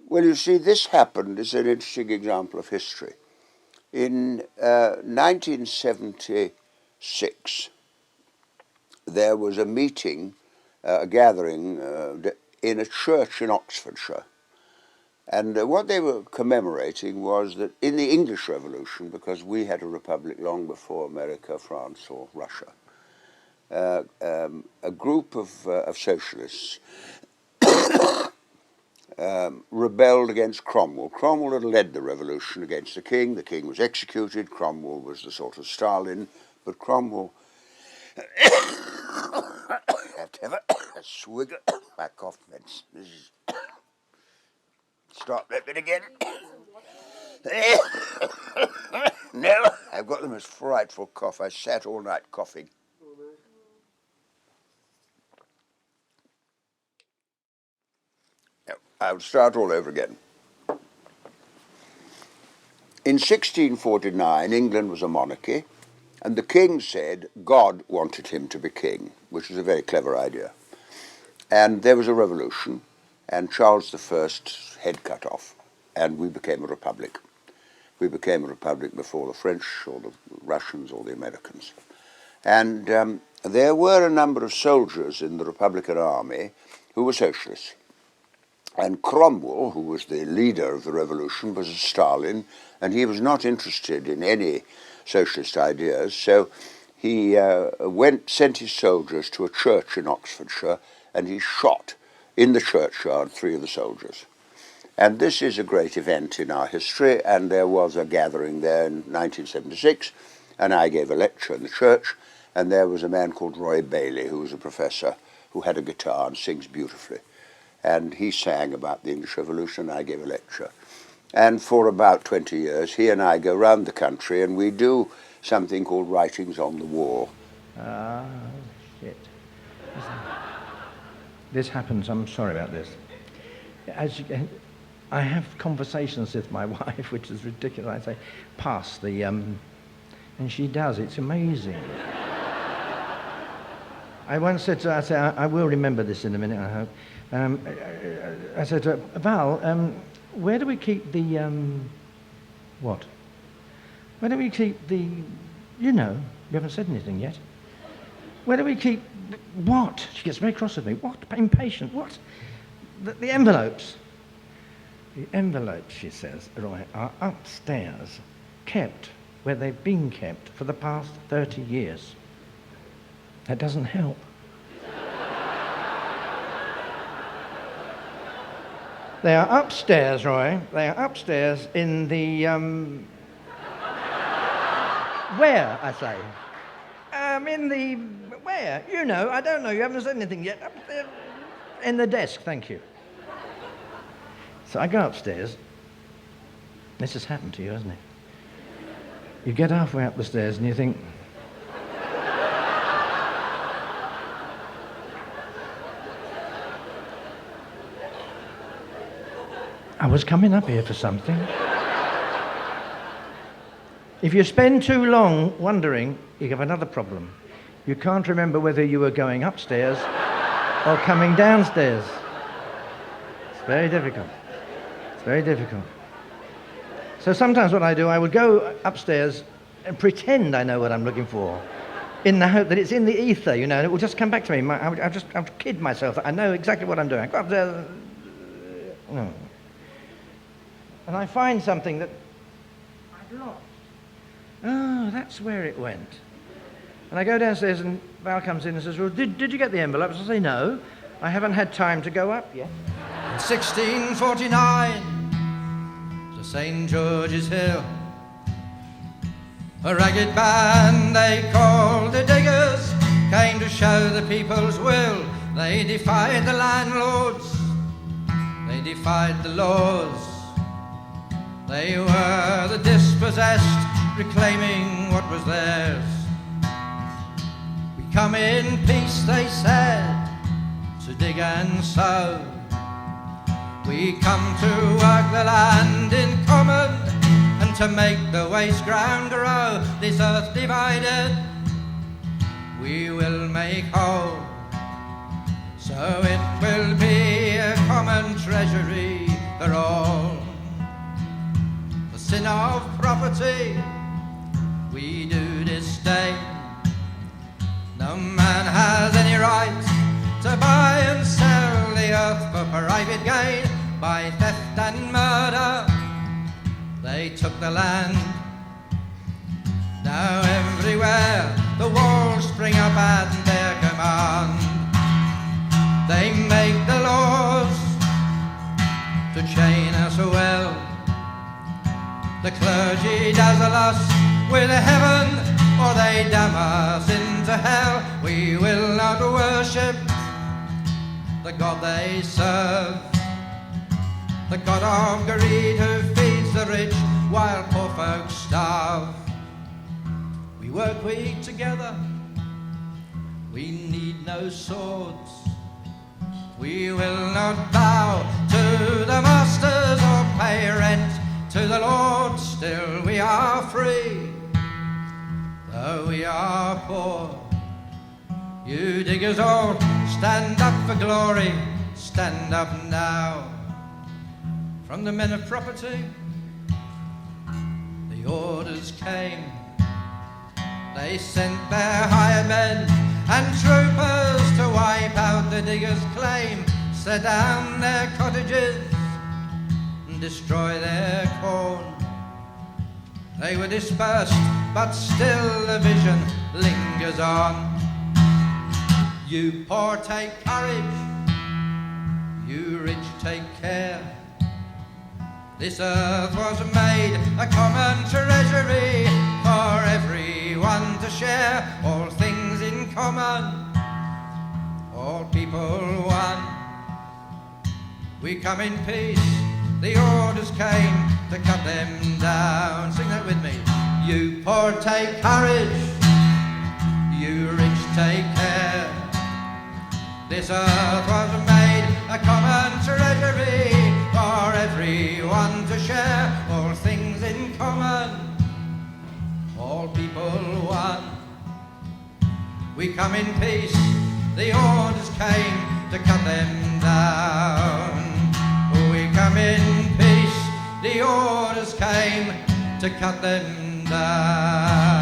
Well, you see, this happened as an interesting example of history. In 1976, there was a meeting, a gathering in a church in Oxfordshire. And what they were commemorating was that in the English Revolution, because we had a republic long before America, France, or Russia, a group of socialists rebelled against Cromwell. Cromwell had led the revolution against the king. The king was executed. Cromwell was the sort of Stalin, but Cromwell have to have a swig of my cough meds. Start that bit again. No, I've got the most frightful cough. I sat all night coughing. No, I'll start all over again. In 1649, England was a monarchy, and the king said God wanted him to be king, which was a very clever idea. And there was a revolution, and Charles I's head cut off, and we became a republic. We became a republic before the French or the Russians or the Americans. And there were a number of soldiers in the Republican Army who were socialists. And Cromwell, who was the leader of the revolution, was a Stalin, and he was not interested in any socialist ideas. So he sent his soldiers to a church in Oxfordshire, and he shot in the churchyard 3 of the soldiers. And this is a great event in our history, and there was a gathering there in 1976, and I gave a lecture in the church, and there was a man called Roy Bailey, who was a professor, who had a guitar and sings beautifully. And he sang about the English Revolution, and I gave a lecture. And for about 20 years, he and I go around the country, and we do something called Writings on the Wall. Ah, shit. This happens, I'm sorry about this. I have conversations with my wife, which is ridiculous. I say, pass the, and she does. It's amazing. I once said to her, I said, I will remember this in a minute, I hope. I said to her, Val, where do we keep the, what? Where do we keep the, you know, you haven't said anything yet. Where do we keep, what? She gets very cross with me. What? Impatient. What? The envelopes. The envelopes, she says, right, are upstairs, kept where they've been kept for the past 30 years. That doesn't help. They are upstairs, Roy. They are upstairs in the, where, I say? In the, where? You know, I don't know, you haven't said anything yet. Up there, in the desk, thank you. So I go upstairs. This has happened to you, hasn't it? You get halfway up the stairs and you think, I was coming up here for something. If you spend too long wondering, you have another problem. You can't remember whether you were going upstairs or coming downstairs. It's very difficult. It's very difficult. So sometimes what I do, I would go upstairs and pretend I know what I'm looking for, in the hope that it's in the ether, you know, and it will just come back to me. I'll kid myself that I know exactly what I'm doing. I go upstairs. No. And I find something that I've lost. Oh, that's where it went. And I go downstairs and Val comes in and says, well, did you get the envelopes? I say, no, I haven't had time to go up yet. In 1649, to St. George's Hill, a ragged band they called the Diggers came to show the people's will. They defied the landlords, they defied the laws. They were the dispossessed, reclaiming what was theirs. We come in peace, they said, to dig and sow. We come to work the land in common and to make the waste ground grow. This earth divided, we will make whole. So it will be a common treasury after all. The sin of property we do disdain. No man has any right to buy and sell the earth for private gain. By theft and murder they took the land. Now everywhere the walls spring up at their command. They make the laws to chain us well. The clergy dazzle us with heaven, or they damn us into hell. We will not worship the God they serve, the God of greed who feeds the rich while poor folks starve. We work weak together, we need no swords. We will not bow to the masters or pay rent to the Lord. Still we are free, though we are poor. You diggers all, stand up for glory, stand up now. From the men of property, the orders came. They sent their hired men and troopers to wipe out the diggers' claim, set down their cottages and destroy their corn. They were dispersed, but still the vision lingers on. You poor take courage, you rich take care. This earth was made a common treasury for everyone to share. All things in common, all people one. We come in peace, the orders came to cut them down. Sing that with me. You poor take courage, you rich take care. This earth was made a common treasury for everyone to share. All things in common, all people one. We come in peace, the orders came to cut them down. We come in peace, the orders came to cut them down.